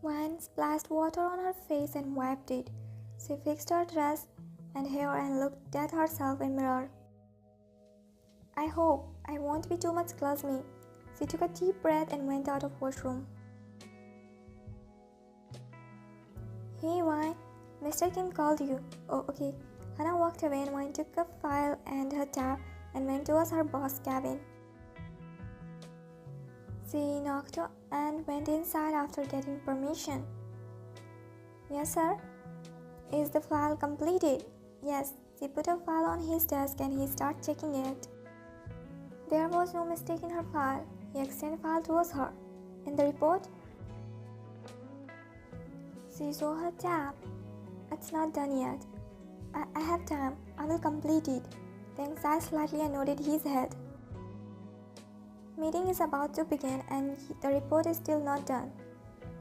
Wine splashed water on her face and wiped it. She fixed her dress and hair and looked at herself in the mirror. I hope I won't be too much clumsy. She took a deep breath and went out of the washroom. Hey Wine, Mr. Kim called you. Oh, okay. Hannah walked away and Wine took a file and her tab and went towards her boss's cabin. She knocked and went inside after getting permission. Yes, sir. Is the file completed? Yes. She put a file on his desk and he started checking it. There was no mistake in her file. He extended the file towards her. In the report? She saw her tab. It's not done yet. I have time. I will complete it. Taehyung sighed slightly and nodded his head. Meeting is about to begin and the report is still not done.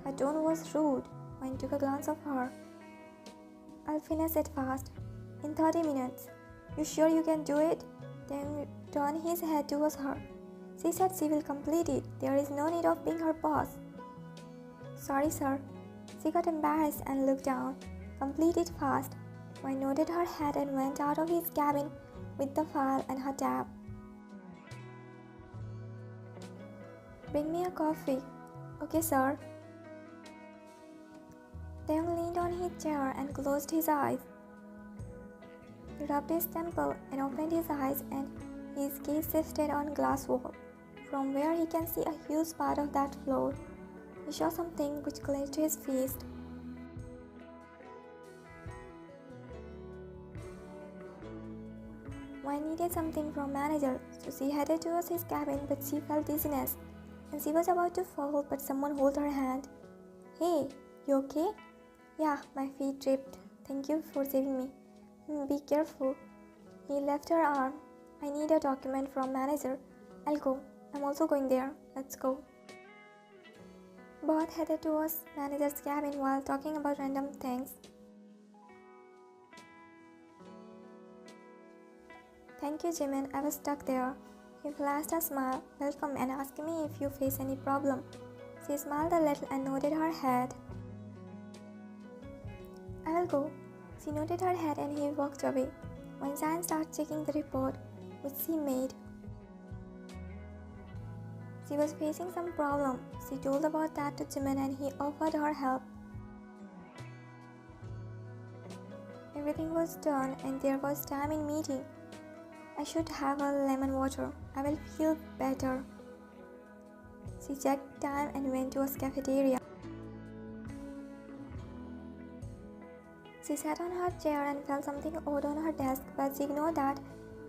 Her tone was rude. Wayne took a glance of her. I'll finish it fast. In 30 minutes. You sure you can do it? Taehyung turned his head towards her. She said she will complete it. There is no need of being her boss. Sorry, sir. She got embarrassed and looked down. Complete it fast. Wayne nodded her head and went out of his cabin with the file and her tab. Bring me a coffee. Okay, sir. Taehyung leaned on his chair and closed his eyes. He rubbed his temple and opened his eyes and his gaze shifted on glass wall. From where he can see a huge part of that floor, he saw something which clenched his fist. Wine needed something from manager, so she headed towards his cabin, but she felt dizziness, and she was about to fall, but someone held her hand. Hey, you okay? Yeah, my feet tripped. Thank you for saving me. Be careful. He left her arm. I need a document from manager. I'll go. I'm also going there. Let's go. Both headed towards manager's cabin while talking about random things. Thank you, Jimin. I was stuck there. He flashed a smile, welcome, and asked me if you face any problem. She smiled a little and nodded her head. I will go. She nodded her head and he walked away. When Zion started checking the report, which she made. She was facing some problem. She told about that to Jimin and he offered her help. Everything was done and there was time in meeting. I should have a lemon water. I will feel better. She checked time and went to a cafeteria. She sat on her chair and felt something odd on her desk, but she ignored that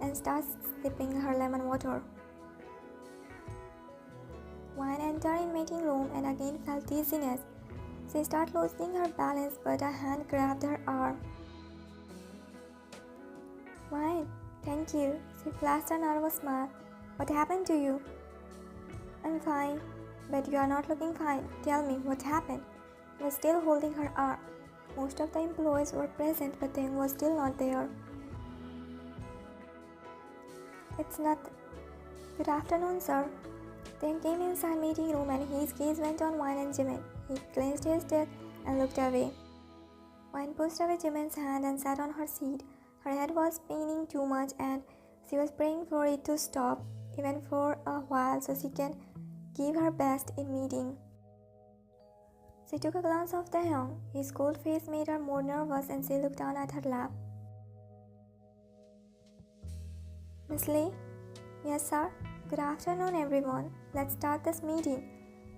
and started sipping her lemon water. Wine entered in meeting room and again felt dizziness. She started losing her balance, but a hand grabbed her arm. Wine, thank you. She flashed a nervous smile. What happened to you? I'm fine, but you are not looking fine. Tell me, what happened? He was still holding her arm. Most of the employees were present, but Taehyung was still not there. It's not. Good afternoon, sir. Taehyung came inside meeting room and his gaze went on Wine and Jimin. He clenched his teeth and looked away. Wine pushed away Jimin's hand and sat on her seat. Her head was paining too much and she was praying for it to stop, even for a while, so she can give her best in meeting. She took a glance of Taehyung. His cold face made her more nervous and she looked down at her lap. Miss Lee? Yes, sir? Good afternoon, everyone. Let's start this meeting.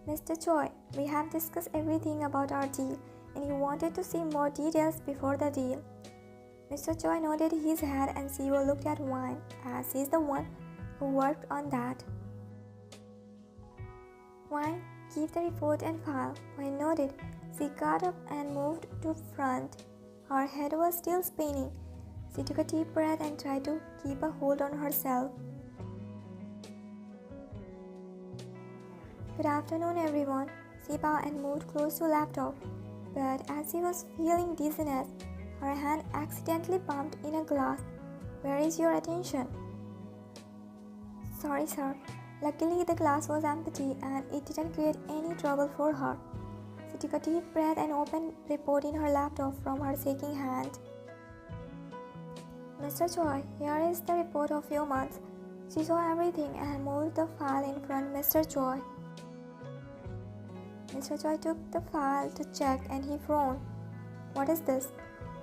Mr. Choi, we have discussed everything about our deal and you wanted to see more details before the deal. Mr. Choi nodded his head and CEO looked at Wine, as he's the one who worked on that. Wine, keep the report and file. Wine nodded. She got up and moved to front. Her head was still spinning. She took a deep breath and tried to keep a hold on herself. Good afternoon, everyone. She bowed and moved close to the laptop. But as she was feeling dizziness, her hand accidentally bumped in a glass. Where is your attention? Sorry, sir. Luckily, the glass was empty and it didn't create any trouble for her. She took a deep breath and opened the report in her laptop from her shaking hand. Mr. Choi, here is the report of your month. She saw everything and moved the file in front of Mr. Choi. Mr. Choi took the file to check and he frowned. What is this?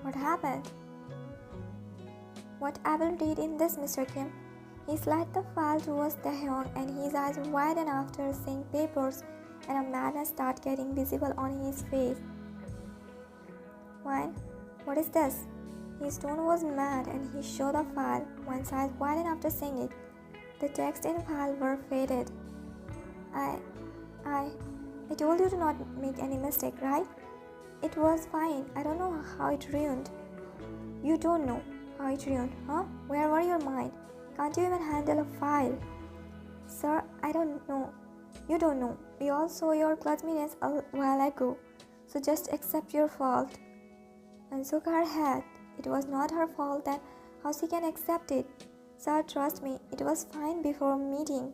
What happened? What Abel did in this, Mr. Kim? He slid the file towards Taehyung and his eyes widened after seeing papers and a madness started getting visible on his face. Wine, what is this? His tone was mad and he showed the file. Wine's eyes widened after seeing it. The text in the file were faded. I told you to not make any mistake, right? It was fine. I don't know how it ruined. You don't know how it ruined, huh? Where were your mind? Can't you even handle a file? Sir, I don't know. You don't know. We all saw your clumsiness a while ago. So just accept your fault. And shook her head. It was not her fault, then how she can accept it? Sir, trust me, it was fine before meeting.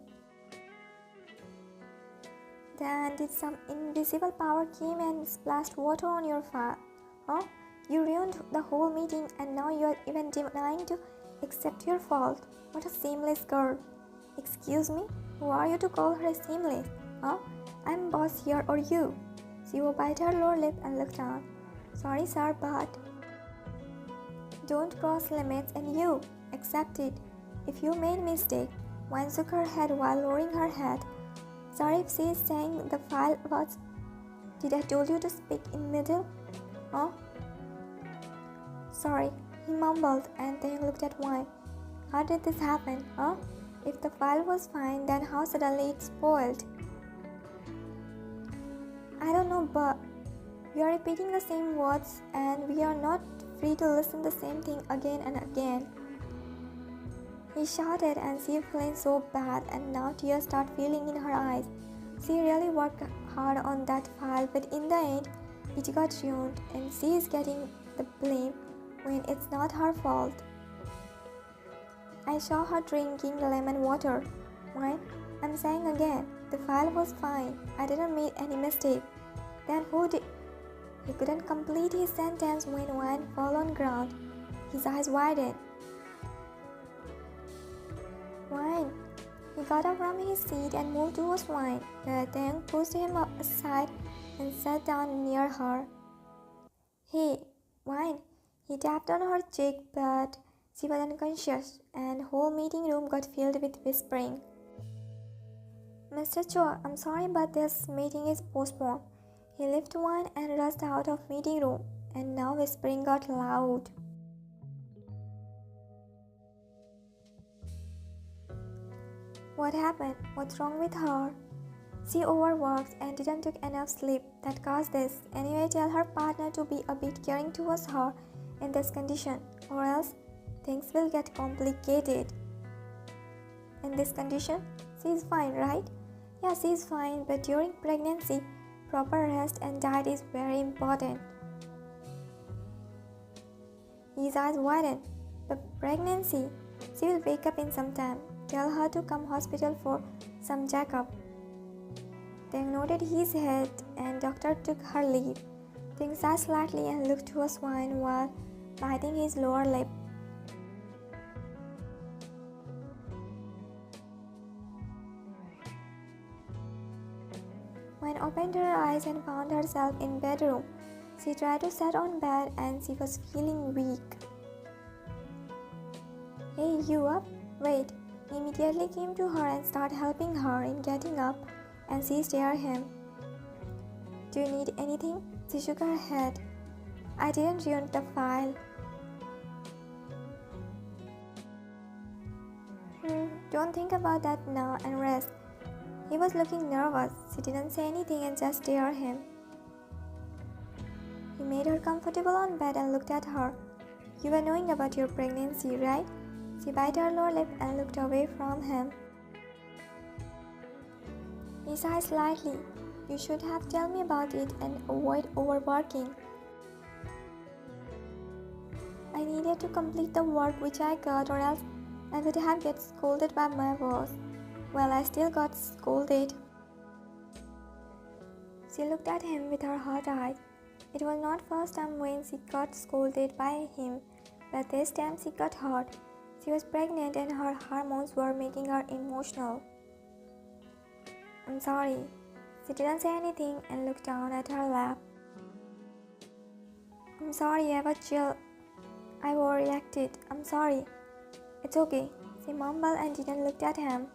Then did some invisible power came and splashed water on your file? Huh? You ruined the whole meeting and now you are even denying to accept your fault. What a shameless girl. Excuse me? Who are you to call her shameless? Huh? I'm boss here or you? She bit her lower lip and looked down. Sorry sir, but... Don't cross limits and you accept it. If you made mistake, Wan shook her head while lowering her head. Sorry if she is saying the file was... Did I told you to speak in middle? Huh? Sorry, he mumbled and then looked at Wan. How did this happen, huh? If the file was fine, then how suddenly it spoiled? I don't know, but we are repeating the same words and we are not free to listen the same thing again and again. He shouted and she feeling so bad and now tears start filling in her eyes. She really worked hard on that file but in the end it got ruined and she is getting the blame when it's not her fault. I saw her drinking lemon water. Why? I'm saying again, the file was fine. I didn't make any mistake. Then who did? He couldn't complete his sentence when wine fell on ground. His eyes widened. Wine. He got up from his seat and moved towards Wine. The thing pushed him aside and sat down near her. Hey, Wine. He tapped on her cheek, but she was unconscious, and the whole meeting room got filled with whispering. Mr. Cho, I'm sorry, but this meeting is postponed. He lifted Wine and rushed out of meeting room, and now whispering got loud. What happened? What's wrong with her? She overworked and didn't take enough sleep. That caused this. Anyway, tell her partner to be a bit caring towards her in this condition, or else things will get complicated. In this condition, she is fine, right? Yeah, she is fine, but during pregnancy, proper rest and diet is very important. His eyes widened. The pregnancy. She will wake up in some time. Tell her to come hospital for some checkup. Taehyung nodded his head and doctor took her leave. Taehyung sighed slightly and looked towards Wine while biting his lower lip. Wine opened her eyes and found herself in bedroom. She tried to sit on bed and she was feeling weak. Hey, you up? Wait. He immediately came to her and started helping her in getting up, and she stared at him. Do you need anything? She shook her head. I didn't ruin the file. Don't think about that now and rest. He was looking nervous. She didn't say anything and just stared at him. He made her comfortable on bed and looked at her. You were knowing about your pregnancy, right? She bit her lower lip and looked away from him. He sighed slightly. You should have told me about it and avoid overworking. I needed to complete the work which I got or else I would have get scolded by my boss. Well, I still got scolded. She looked at him with her hot eyes. It was not first time when she got scolded by him, but this time she got hurt. She was pregnant and her hormones were making her emotional. I'm sorry. She didn't say anything and looked down at her lap. I'm sorry, I was chill. I overreacted. I'm sorry. It's okay. She mumbled and didn't look at him.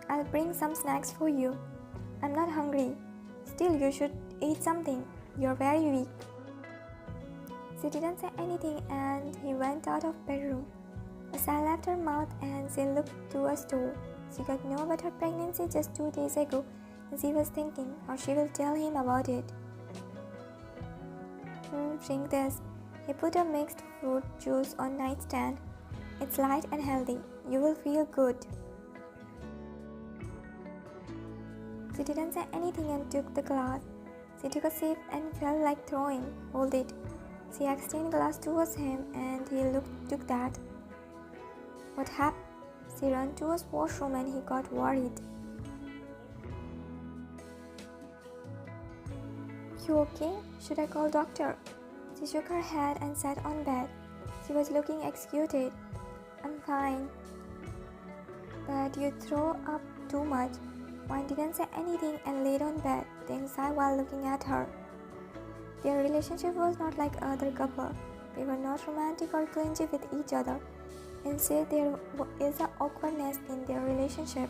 I'll bring some snacks for you. I'm not hungry. Still, you should eat something. You're very weak. She didn't say anything and he went out of bedroom. A sigh left her mouth and she looked to a store. She got know about her pregnancy just 2 days ago and she was thinking how she will tell him about it. Drink this. He put a mixed fruit juice on nightstand. It's light and healthy. You will feel good. She didn't say anything and took the glass. She took a sip and felt like throwing. Hold it. She extended the glass towards him and he took that. What happened? She ran to his washroom and he got worried. You okay? Should I call doctor? She shook her head and sat on bed. She was looking executed. I'm fine. But you throw up too much. Wine didn't say anything and laid on bed, then sighed while looking at her. Their relationship was not like other couple. They were not romantic or clingy with each other. Instead, there is an awkwardness in their relationship.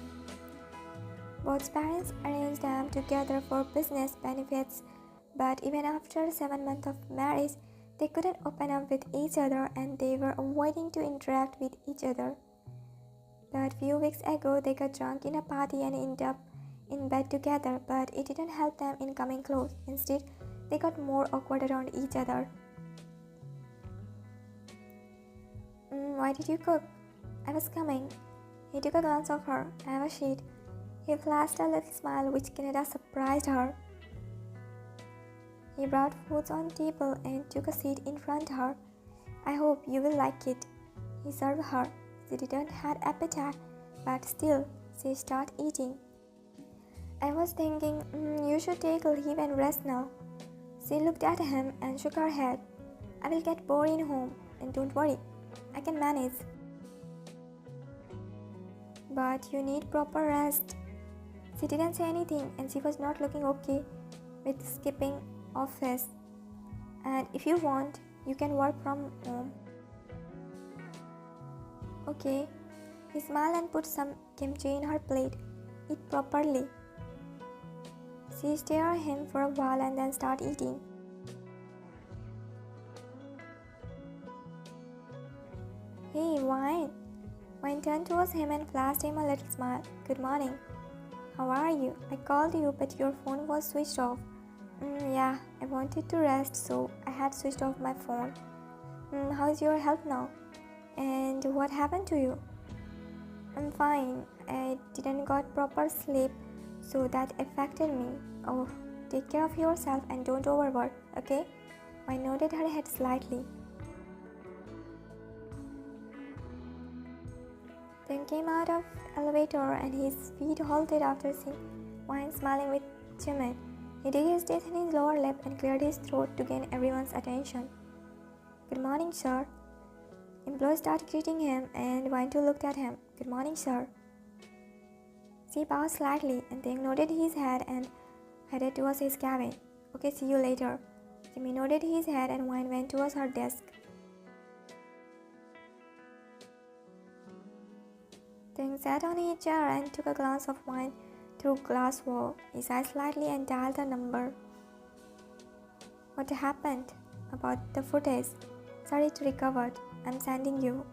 Both parents arranged them together for business benefits, but even after 7 months of marriage, they couldn't open up with each other and they were avoiding to interact with each other. But few weeks ago, they got drunk in a party and ended up in bed together, but it didn't help them in coming close. Instead, they got more awkward around each other. Why did you cook? I was coming. He took a glance of her. I have a sheet. He flashed a little smile which Canada surprised her. He brought foods on table and took a seat in front of her. I hope you will like it. He served her. She didn't have appetite, but still, she started eating. I was thinking, you should take a leave and rest now. She looked at him and shook her head. I will get bored in home, and don't worry, I can manage. But you need proper rest. She didn't say anything and she was not looking okay with skipping office. And if you want, you can work from home. Okay. He smiled and put some kimchi in her plate. Eat properly. She stared at him for a while and then started eating. Hey, Wine. Wine turned towards him and flashed him a little smile. Good morning. How are you? I called you, but your phone was switched off. Yeah, I wanted to rest, so I had switched off my phone. How's your health now? And what happened to you? I'm fine. I didn't got proper sleep, so that affected me. Oh, take care of yourself and don't overwork, okay? I nodded her head slightly. Then came out of elevator and his feet halted after seeing Wine smiling with timid. He did his teeth in his lower lip and cleared his throat to gain everyone's attention. Good morning, sir. Employees started greeting him and Wine too looked at him. Good morning, sir. She bowed slightly and then nodded his head and headed towards his cabin. Okay, see you later. Jimmy nodded his head and Wine went towards her desk. Then sat on his chair and took a glass of wine through glass wall. He sighed slightly and dialed the number. What happened? About the footage. Sorry, it recovered. I'm sending you.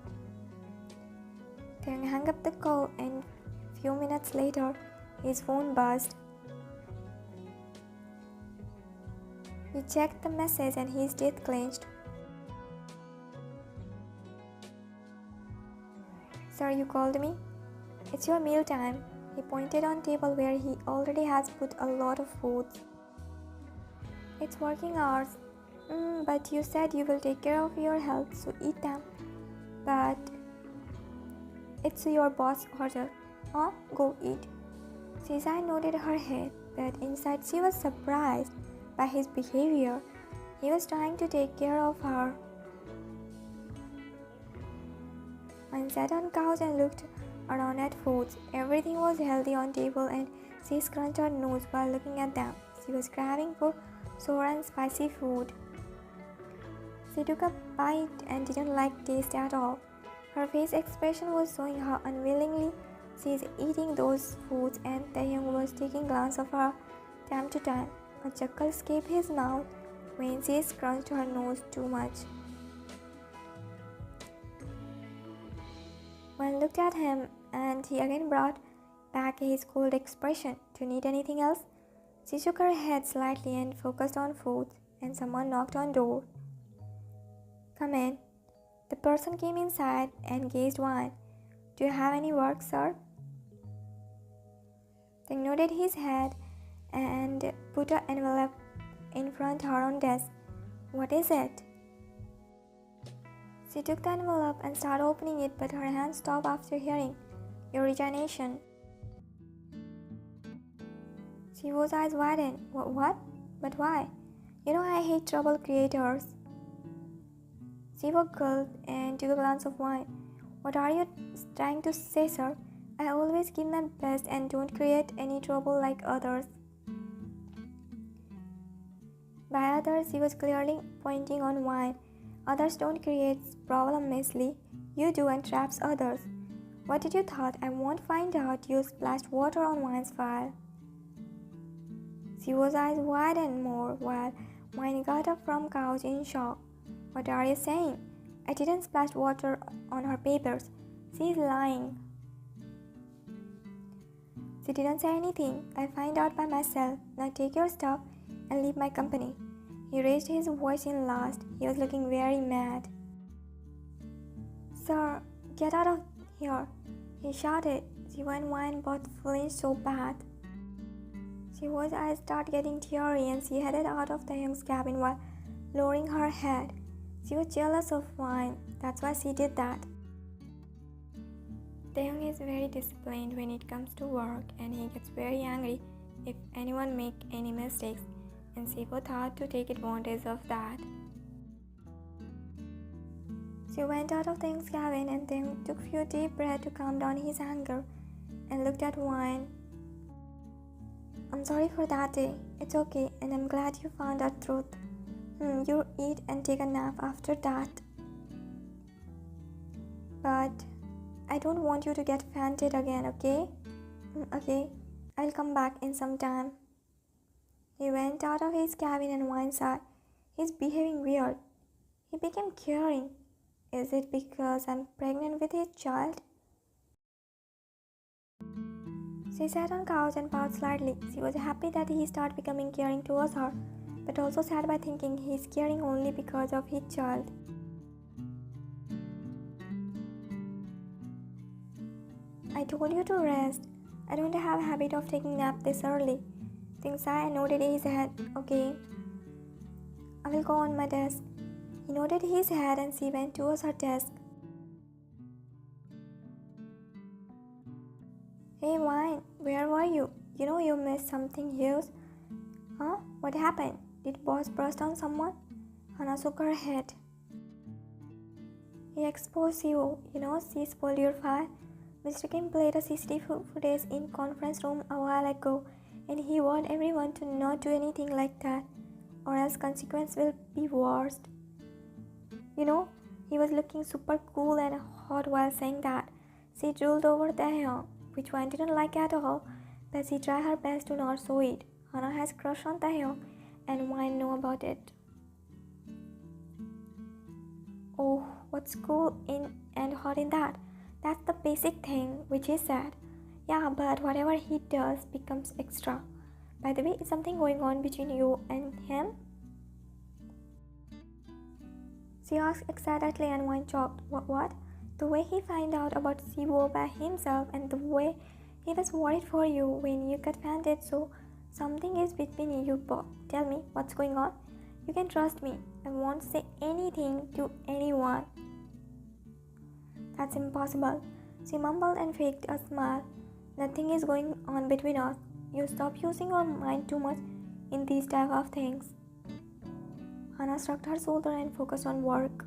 Then hung up the call and few minutes later, his phone buzzed. He checked the message and his teeth clenched. Sir, you called me? It's your meal time. He pointed on table where he already has put a lot of food. It's working hours. But you said you will take care of your health, so eat them. But it's your boss order. Go eat. Caesar nodded her head, but inside she was surprised by his behavior. He was trying to take care of her. Wine sat on couch and looked around at foods. Everything was healthy on table and she scrunched her nose while looking at them. She was craving for sour and spicy food. She took a bite and didn't like taste at all. Her face expression was showing how unwillingly she is eating those foods, and Taehyung was taking a glance of her time to time. A chuckle escaped his mouth when she scrunched her nose too much. One looked at him and he again brought back his cold expression. Do you need anything else? She shook her head slightly and focused on food, and someone knocked on the door. Come in. The person came inside and gazed wide. Do you have any work, sir? He nodded his head and put an envelope in front of her on desk. What is it? She took the envelope and started opening it, but her hand stopped after hearing, Your resignation. Siwo's eyes widened. What? But why? You know I hate trouble creators. Siwo gulped and took a glass of wine. What are you trying to say, sir? I always give my best and don't create any trouble like others. By others, he was clearly pointing on wine. Others don't create problems messily. You do and traps others. What did you thought? I won't find out you splashed water on wine's fire. Siwo's eyes widened more while Wine got up from couch in shock. What are you saying? I didn't splash water on her papers. She's lying. She didn't say anything. I'll find out by myself. Now take your stuff and leave my company. He raised his voice in last. He was looking very mad. Sir, get out of here, he shouted. Siwo and Wine both flinched so bad. Siwo's eyes started getting teary and she headed out of Taehyung's cabin while lowering her head. She was jealous of Wine. That's why she did that. Taehyung is very disciplined when it comes to work, and he gets very angry if anyone makes any mistakes, and Siwo thought to take advantage of that. She went out of Taehyung's cabin and Taehyung took a few deep breaths to calm down his anger and looked at Wine. I'm sorry for that day. It's okay, and I'm glad you found out truth. You eat and take a nap after that. But I don't want you to get fainted again, okay? Okay, I'll come back in some time. He went out of his cabin and Wine said, He's behaving weird. He became caring. Is it because I'm pregnant with his child? She sat on the couch and pouted slightly. She was happy that he started becoming caring towards her, but also sad by thinking he's caring only because of his child. I told you to rest. I don't have a habit of taking nap this early. Sai nodded his head. Okay, I will go on my desk. He nodded his head and she went towards her desk. Hey Wine, where were you? You know you missed something huge. Huh? What happened? Did boss burst on someone? Hana shook her head. He exposed you. You know, she spoiled your file. Mr. Kim played a CCTV footage in conference room a while ago, and he warned everyone to not do anything like that, or else consequence will be worst. You know, he was looking super cool and hot while saying that. She drooled over Taehyung, which Wine didn't like at all, but she tried her best to not show it. Hana has crush on Taehyung, and Wine know about it. Oh, what's cool in and hot in that? That's the basic thing, which is sad. Yeah, but whatever he does becomes extra. By the way, is something going on between you and him? She asked excitedly and Wine choked. What? The way he found out about Siwo by himself and the way he was worried for you when you got fainted, so something is between you both. Tell me, what's going on? You can trust me. I won't say anything to anyone. That's impossible. She mumbled and faked a smile. Nothing is going on between us. You stop using your mind too much in these type of things. Hannah shrugged her shoulder and focused on work.